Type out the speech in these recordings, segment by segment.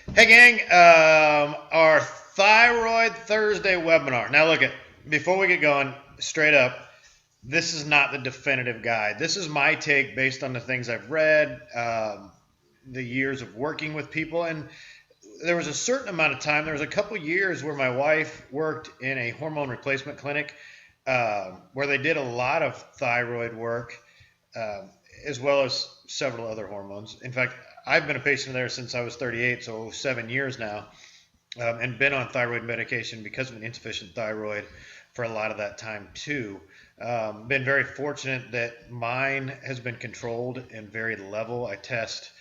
Hey, gang, our Thyroid Thursday webinar. Now, look, before we get going, straight up, this is not the definitive guide. This is my take based on the things I've read, the years of working with people. And there was a certain amount of time, there was a couple years where my wife worked in a hormone replacement clinic where they did a lot of thyroid work, uh, as well as several other hormones. In fact, I've been a patient there since I was 38, so 7 years now, and been on thyroid medication because of an insufficient thyroid for a lot of that time too. Been very fortunate that mine has been controlled and very level. I test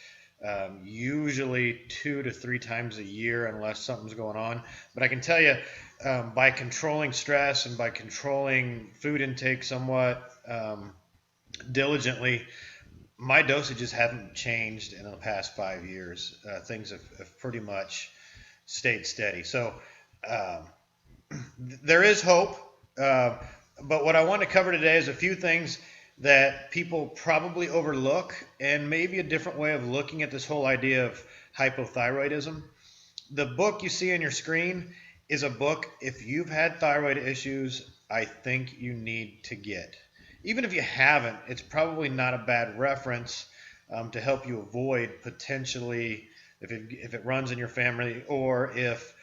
usually 2 to 3 times a year unless something's going on. But I can tell you, by controlling stress and by controlling food intake somewhat diligently, my dosages haven't changed in the past 5 years. Things have pretty much stayed steady. So there is hope. But what I want to cover today is a few things that people probably overlook and maybe a different way of looking at this whole idea of hypothyroidism. The book you see on your screen is a book, if you've had thyroid issues, I think you need to get. Even if you haven't, it's probably not a bad reference to help you avoid potentially, if it runs in your family, or if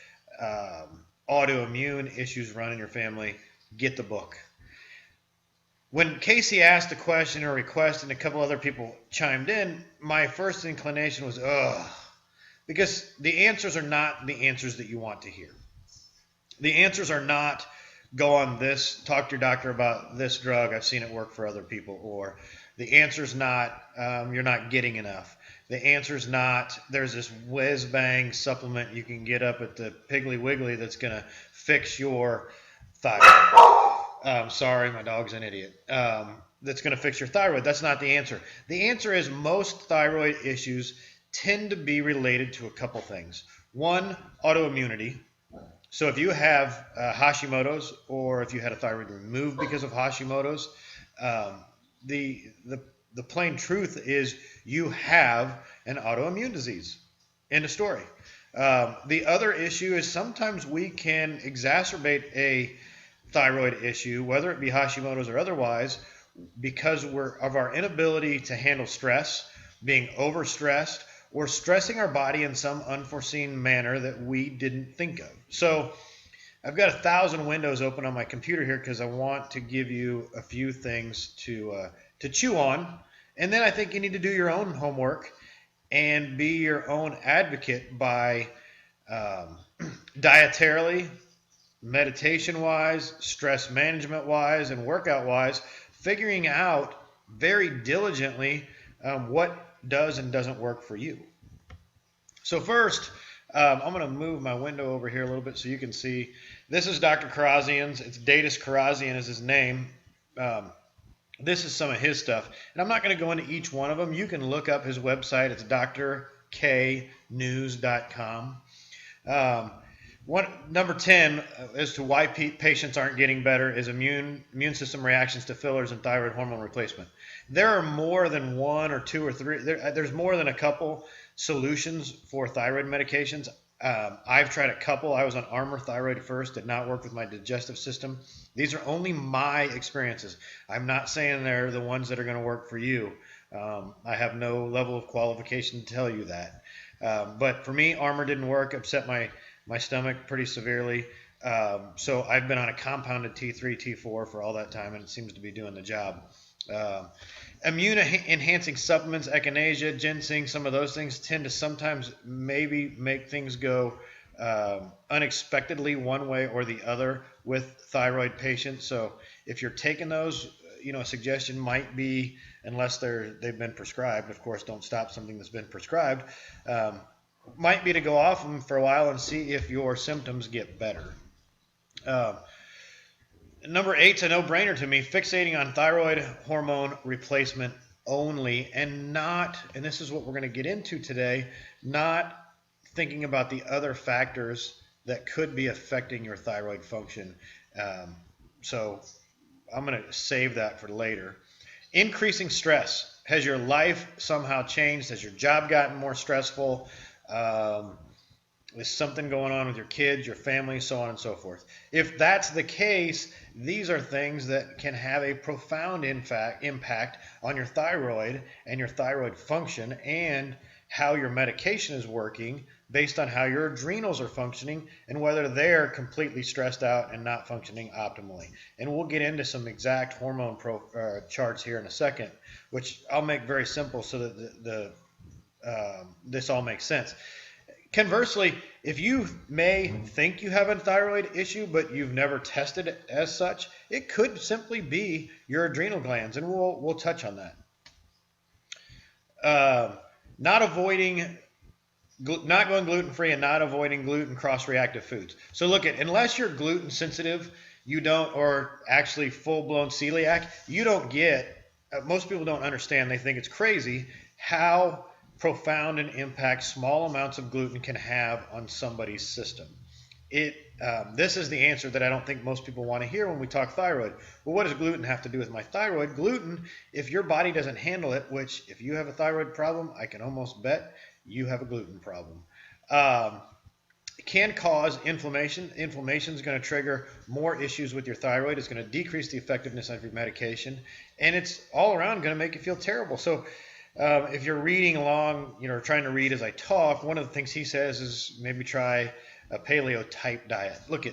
autoimmune issues run in your family, get the book. When Casey asked a question or request and a couple other people chimed in, my first inclination was, ugh, because the answers are not the answers that you want to hear. The answers are not, go on this, talk to your doctor about this drug, I've seen it work for other people, or the answer's not, you're not getting enough. The answer's not, there's this whiz-bang supplement you can get up at the Piggly Wiggly that's going to fix your thyroid. Sorry, my dog's an idiot. That's going to fix your thyroid. That's not the answer. The answer is most thyroid issues tend to be related to a couple things. One, autoimmunity. So if you have Hashimoto's, or if you had a thyroid removed because of Hashimoto's, the plain truth is you have an autoimmune disease. End of story. The other issue is sometimes we can exacerbate a thyroid issue, whether it be Hashimoto's or otherwise, because of our inability to handle stress, being overstressed, or stressing our body in some unforeseen manner that we didn't think of. So I've got 1,000 windows open on my computer here because I want to give you a few things to chew on. And then I think you need to do your own homework and be your own advocate by dietarily, meditation-wise, stress management-wise, and workout-wise, figuring out very diligently what does and doesn't work for you. So first, I'm going to move my window over here a little bit so you can see. This is Dr. Karazian's. It's Datus Karazian is his name. This is some of his stuff. And I'm not going to go into each one of them. You can look up his website. It's drknews.com. Number 10 as to why patients aren't getting better is immune system reactions to fillers and thyroid hormone replacement. There are more than one or two or three. There's more than a couple solutions for thyroid medications. I've tried a couple. I was on Armour Thyroid first, did not work with my digestive system. These are only my experiences. I'm not saying they're the ones that are going to work for you. I have no level of qualification to tell you that. But for me, Armour didn't work, upset my stomach pretty severely. So I've been on a compounded T3, T4 for all that time, and it seems to be doing the job. Immune-enhancing supplements, echinacea, ginseng, some of those things tend to sometimes maybe make things go unexpectedly one way or the other with thyroid patients. So if you're taking those, a suggestion might be, unless they've been prescribed, of course, don't stop something that's been prescribed, might be to go off them for a while and see if your symptoms get better. Number 8's a no-brainer to me, fixating on thyroid hormone replacement only and not, and this is what we're going to get into today, not thinking about the other factors that could be affecting your thyroid function. So I'm going to save that for later. Increasing stress. Has your life somehow changed? Has your job gotten more stressful? Is something going on with your kids, your family, so on and so forth? If that's the case, these are things that can have a profound impact on your thyroid and your thyroid function and how your medication is working based on how your adrenals are functioning and whether they're completely stressed out and not functioning optimally. And we'll get into some exact hormone charts here in a second, which I'll make very simple so that this all makes sense. Conversely, if you may think you have a thyroid issue, but you've never tested it as such, it could simply be your adrenal glands, and we'll touch on that. Not going gluten-free and not avoiding gluten cross-reactive foods. So look at, unless you're gluten sensitive, you don't, or actually full-blown celiac, you don't get, most people don't understand, they think it's crazy how profound an impact small amounts of gluten can have on somebody's system. This is the answer that I don't think most people want to hear when we talk thyroid. Well, what does gluten have to do with my thyroid? Gluten, if your body doesn't handle it, which if you have a thyroid problem, I can almost bet you have a gluten problem. It can cause inflammation. Inflammation is going to trigger more issues with your thyroid. It's going to decrease the effectiveness of your medication, and it's all around going to make you feel terrible. So if you're reading along, trying to read as I talk, one of the things he says is maybe try a paleo type diet. Look,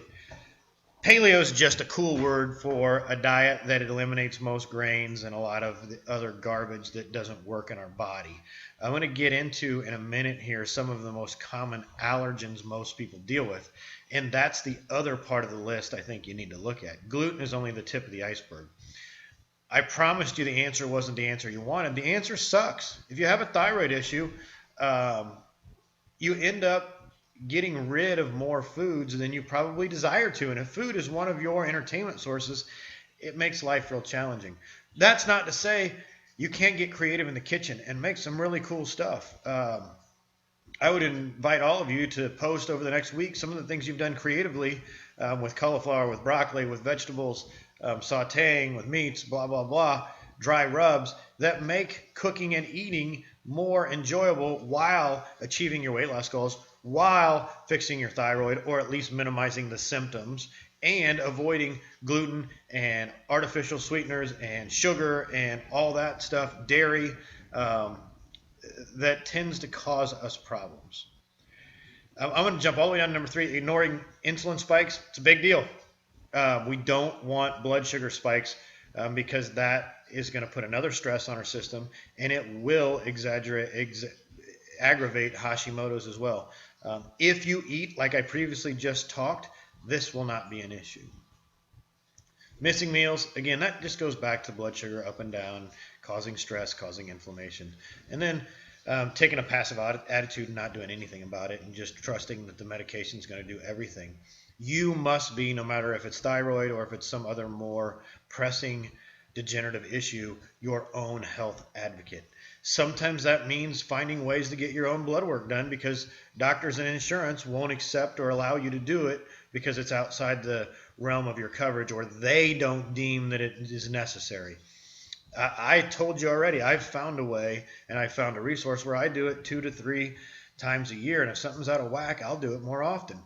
paleo is just a cool word for a diet that eliminates most grains and a lot of the other garbage that doesn't work in our body. I'm going to get into in a minute here some of the most common allergens most people deal with, and that's the other part of the list I think you need to look at. Gluten is only the tip of the iceberg. I promised you the answer wasn't the answer you wanted. The answer sucks. If you have a thyroid issue, you end up getting rid of more foods than you probably desire to. And if food is one of your entertainment sources, it makes life real challenging. That's not to say you can't get creative in the kitchen and make some really cool stuff. I would invite all of you to post over the next week some of the things you've done creatively with cauliflower, with broccoli, with vegetables, sauteing, with meats, blah, blah, blah, dry rubs that make cooking and eating more enjoyable while achieving your weight loss goals, while fixing your thyroid, or at least minimizing the symptoms, and avoiding gluten and artificial sweeteners and sugar and all that stuff, dairy, that tends to cause us problems. I'm going to jump all the way down to number 3, ignoring insulin spikes. It's a big deal. We don't want blood sugar spikes because that is going to put another stress on our system, and it will aggravate Hashimoto's as well. If you eat like I previously just talked, this will not be an issue. Missing meals, again, that just goes back to blood sugar up and down, causing stress, causing inflammation. And then taking a passive attitude and not doing anything about it and just trusting that the medication is going to do everything. You must be, no matter if it's thyroid or if it's some other more pressing degenerative issue, your own health advocate. Sometimes that means finding ways to get your own blood work done because doctors and insurance won't accept or allow you to do it because it's outside the realm of your coverage or they don't deem that it is necessary. I told you already, I've found a way and I found a resource where I do it 2 to 3 times a year, and if something's out of whack, I'll do it more often.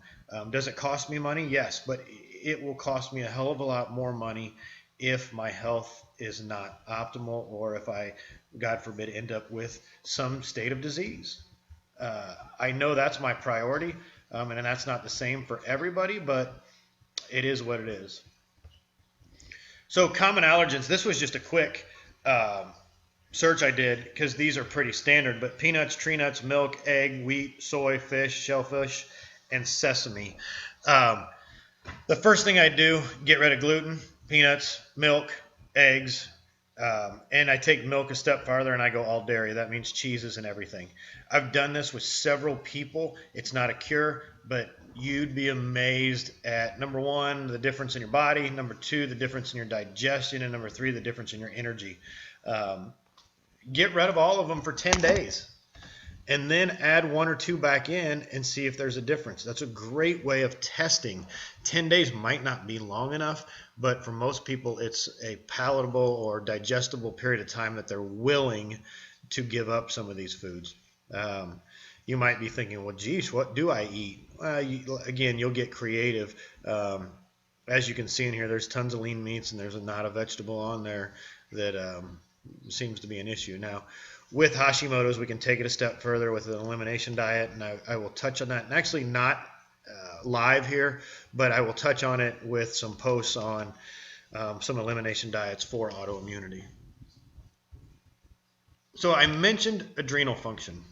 Does it cost me money? Yes, but it will cost me a hell of a lot more money if my health is not optimal or if I, God forbid, end up with some state of disease. I know that's my priority, and that's not the same for everybody, but it is what it is. So common allergens, this was just a quick search I did because these are pretty standard, but peanuts, tree nuts, milk, egg, wheat, soy, fish, shellfish, and sesame. The first thing I do, get rid of gluten, peanuts, milk, eggs, and I take milk a step farther and I go all dairy. That means cheeses and everything. I've done this with several people. It's not a cure, but you'd be amazed at, number 1, the difference in your body, number 2, the difference in your digestion, and number 3, the difference in your energy. Get rid of all of them for 10 days. And then add 1 or 2 back in and see if there's a difference. That's a great way of testing. 10 days might not be long enough, but for most people it's a palatable or digestible period of time that they're willing to give up some of these foods. You might be thinking, well, geez, what do I eat? Again, you'll get creative. As you can see in here, there's tons of lean meats, and there's not a vegetable on there that seems to be an issue. Now, with Hashimoto's, we can take it a step further with an elimination diet, and I will touch on that. And actually not live here, but I will touch on it with some posts on some elimination diets for autoimmunity. So I mentioned adrenal function.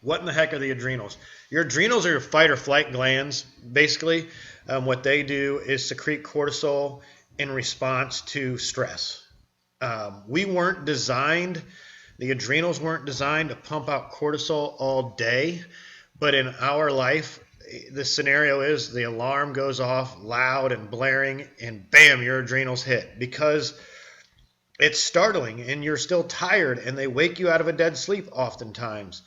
What in the heck are the adrenals? Your adrenals are your fight or flight glands. Basically, what they do is secrete cortisol in response to stress. We weren't designed, the adrenals weren't designed to pump out cortisol all day, but in our life, the scenario is the alarm goes off loud and blaring, and bam, your adrenals hit, because it's startling and you're still tired, and they wake you out of a dead sleep oftentimes.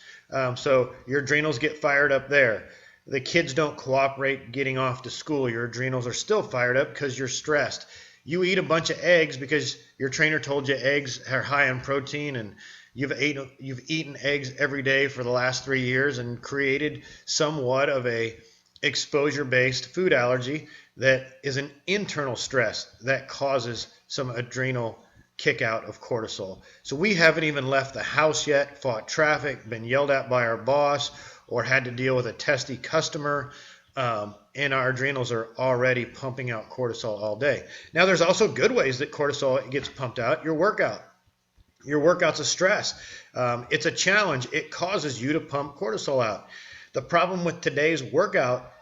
So your adrenals get fired up there. The kids don't cooperate getting off to school. Your adrenals are still fired up because you're stressed. You eat a bunch of eggs because your trainer told you eggs are high in protein, and you've eaten eggs every day for the last 3 years and created somewhat of a exposure-based food allergy that is an internal stress that causes some adrenal kick out of cortisol. So we haven't even left the house yet, fought traffic, been yelled at by our boss, or had to deal with a testy customer, and our adrenals are already pumping out cortisol all day. Now, there's also good ways that cortisol gets pumped out. Your workout. Your workout's a stress. It's a challenge. It causes you to pump cortisol out. The problem with today's workout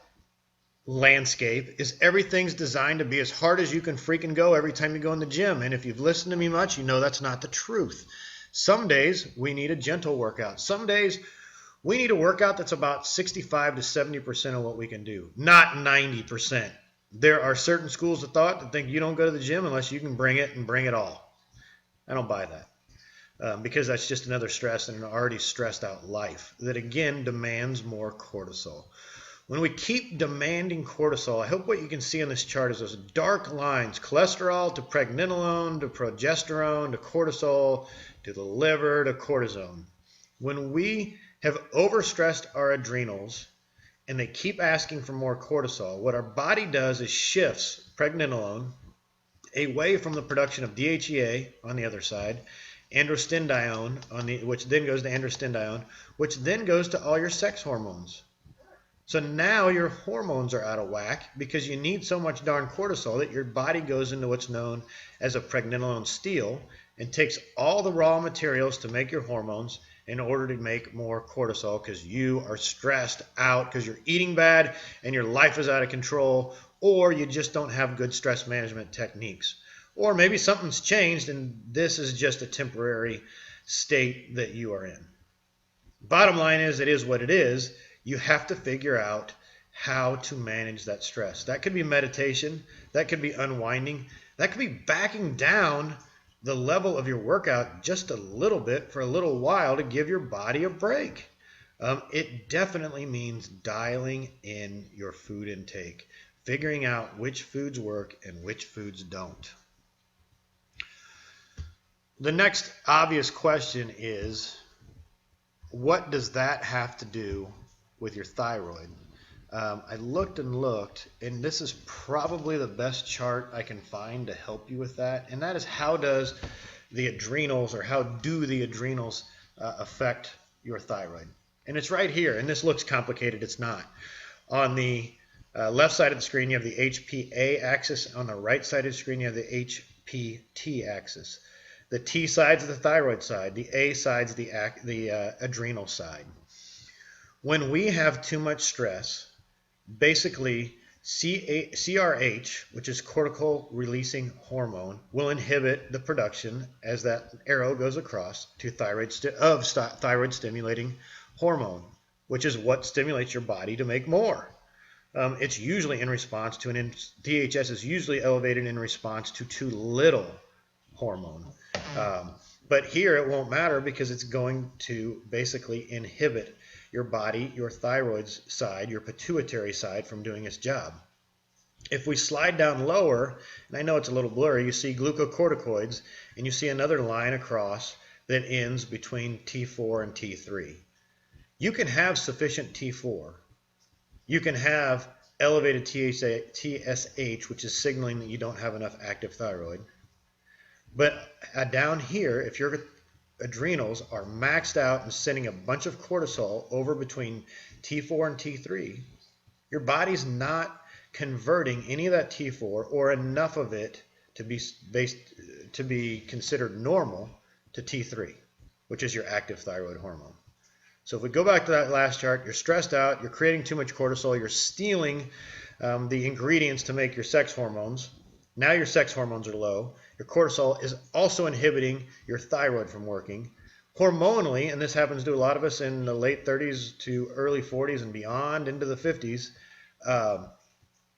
landscape is everything's designed to be as hard as you can freaking go every time you go in the gym. And if you've listened to me much, you know that's not the truth. Some days we need a gentle workout. Some days we need a workout that's about 65 to 70% of what we can do, not 90%. There are certain schools of thought that think you don't go to the gym unless you can bring it and bring it all. I don't buy that because that's just another stress in an already stressed out life that, again, demands more cortisol. When we keep demanding cortisol, I hope what you can see on this chart is those dark lines, cholesterol to pregnenolone to progesterone to cortisol to the liver to cortisone. When we have overstressed our adrenals and they keep asking for more cortisol, what our body does is shifts pregnenolone away from the production of DHEA on the other side, androstenedione, which then goes to androstenedione, which then goes to all your sex hormones. So now your hormones are out of whack because you need so much darn cortisol that your body goes into what's known as a pregnenolone steal and takes all the raw materials to make your hormones in order to make more cortisol because you are stressed out because you're eating bad and your life is out of control, or you just don't have good stress management techniques. Or maybe something's changed and this is just a temporary state that you are in. Bottom line is, it is what it is. You have to figure out how to manage that stress. That could be meditation. That could be unwinding. That could be backing down the level of your workout just a little bit for a little while to give your body a break. It definitely means dialing in your food intake, figuring out which foods work and which foods don't. The next obvious question is, what does that have to do with your thyroid? I looked and looked, and this is probably the best chart I can find to help you with that, and that is how does the adrenals, or how do the adrenals affect your thyroid? And it's right here, and this looks complicated. It's not. On the left side of the screen, you have the HPA axis. On the right side of the screen, you have the HPT axis. The T side's the thyroid side. The A side's the adrenal side. When we have too much stress, basically CRH, which is cortical releasing hormone, will inhibit the production, as that arrow goes across, to thyroid stimulating hormone, which is what stimulates your body to make more. It's usually in response to DHS is usually elevated in response to too little hormone. But here it won't matter because it's going to basically inhibit your body, your thyroid side, your pituitary side from doing its job. If we slide down lower, and I know it's a little blurry, you see glucocorticoids, and you see another line across that ends between T4 and T3. You can have sufficient T4. You can have elevated TSH, which is signaling that you don't have enough active thyroid. But down here, if your adrenals are maxed out and sending a bunch of cortisol over between T4 and T3, your body's not converting any of that T4 or enough of it to be considered normal to T3, which is your active thyroid hormone. So if we go back to that last chart, you're stressed out, you're creating too much cortisol, you're stealing the ingredients to make your sex hormones. Now your sex hormones are low. Your cortisol is also inhibiting your thyroid from working. Hormonally, and this happens to a lot of us in the late 30s to early 40s and beyond into the 50s,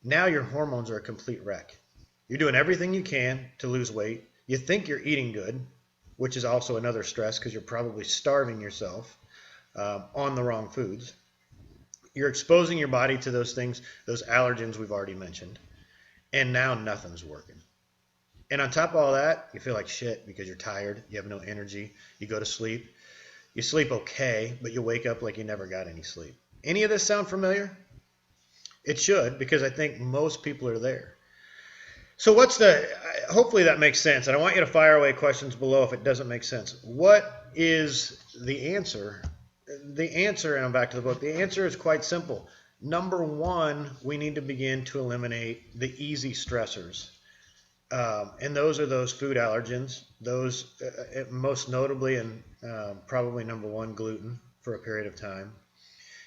now your hormones are a complete wreck. You're doing everything you can to lose weight. You think you're eating good, which is also another stress because you're probably starving yourself on the wrong foods. You're exposing your body to those things, those allergens we've already mentioned, and now nothing's working. And on top of all that, you feel like shit because you're tired, you have no energy, you go to sleep. You sleep okay, but you wake up like you never got any sleep. Any of this sound familiar? It should, because I think most people are there. So hopefully that makes sense. And I want you to fire away questions below if it doesn't make sense. What is the answer? The answer, and I'm back to the book, the answer is quite simple. Number one, we need to begin to eliminate the easy stressors. And those are those food allergens, those most notably and probably number one, gluten for a period of time.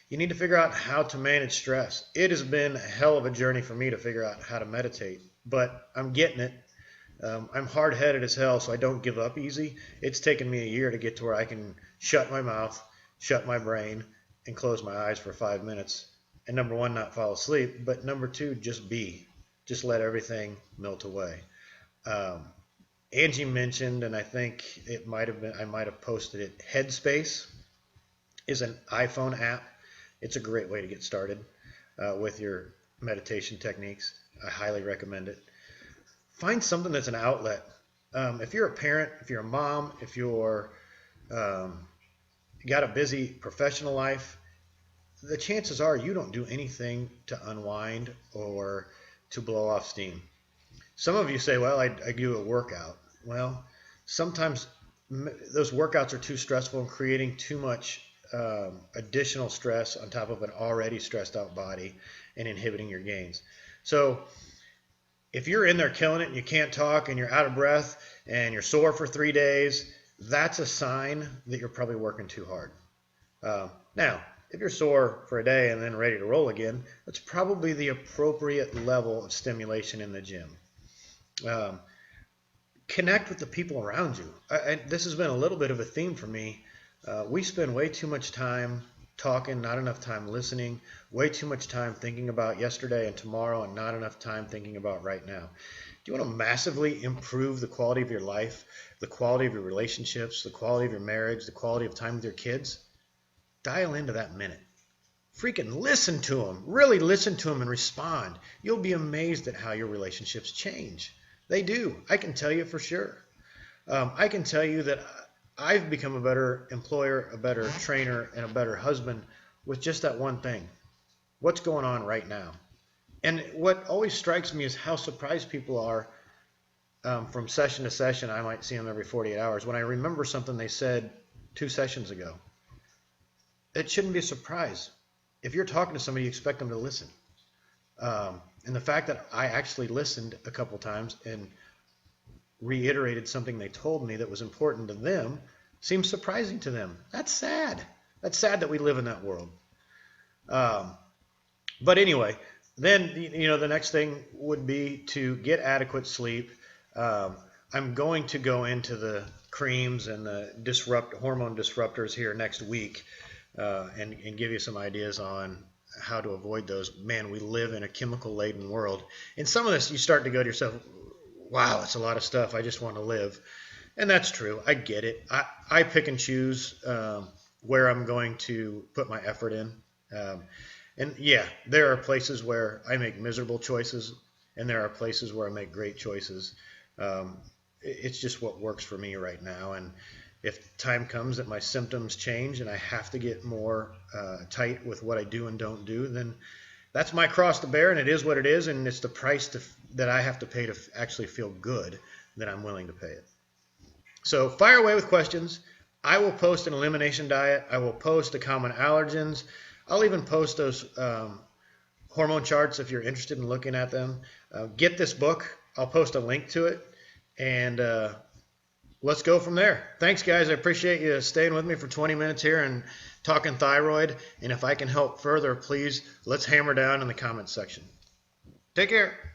You need to figure out how to manage stress. It has been a hell of a journey for me to figure out how to meditate, but I'm getting it. I'm hard-headed as hell, so I don't give up easy. It's taken me a year to get to where I can shut my mouth, shut my brain, and close my eyes for 5 minutes. And number one, not fall asleep, but number two, just be. Just let everything melt away. Angie mentioned, and I think I might have posted it, Headspace is an iPhone app. It's a great way to get started with your meditation techniques. I highly recommend it. Find something that's an outlet. If you're a parent, if you're a mom, if you're got a busy professional life, the chances are you don't do anything to unwind or to blow off steam. Some of you say, well, I do a workout. Well, sometimes those workouts are too stressful and creating too much additional stress on top of an already stressed out body and inhibiting your gains. So if you're in there killing it and you can't talk and you're out of breath and you're sore for 3 days, that's a sign that you're probably working too hard. Now, if you're sore for a day and then ready to roll again, that's probably the appropriate level of stimulation in the gym. Connect with the people around you. This has been a little bit of a theme for me. We spend way too much time talking, not enough time listening, way too much time thinking about yesterday and tomorrow, and not enough time thinking about right now. Do you want to massively improve the quality of your life, the quality of your relationships, the quality of your marriage, the quality of time with your kids? Dial into that minute. Freaking listen to them. Really listen to them and respond. You'll be amazed at how your relationships change. They do. I can tell you for sure. I can tell you that I've become a better employer, a better trainer, and a better husband with just that one thing. What's going on right now? And what always strikes me is how surprised people are from session to session. I might see them every 48 hours. When I remember something they said 2 sessions ago, it shouldn't be a surprise. If you're talking to somebody, you expect them to listen. And the fact that I actually listened a couple times and reiterated something they told me that was important to them seems surprising to them. That's sad. That's sad that we live in that world. But anyway, then the next thing would be to get adequate sleep. I'm going to go into the creams and the hormone disruptors here next week and give you some ideas on how to avoid those. Man, we live in a chemical-laden world. And some of this, you start to go to yourself, wow, that's a lot of stuff. I just want to live. And that's true. I get it. I pick and choose where I'm going to put my effort in. And yeah, there are places where I make miserable choices, and there are places where I make great choices. It's just what works for me right now. And If time comes that my symptoms change and I have to get more tight with what I do and don't do, then that's my cross to bear, and it is what it is, and it's the price that I have to pay to actually feel good that I'm willing to pay it. So fire away with questions. I will post an elimination diet. I will post the common allergens. I'll even post those hormone charts if you're interested in looking at them. Get this book. I'll post a link to it, and let's go from there. Thanks, guys. I appreciate you staying with me for 20 minutes here and talking thyroid. And if I can help further, please, let's hammer down in the comments section. Take care.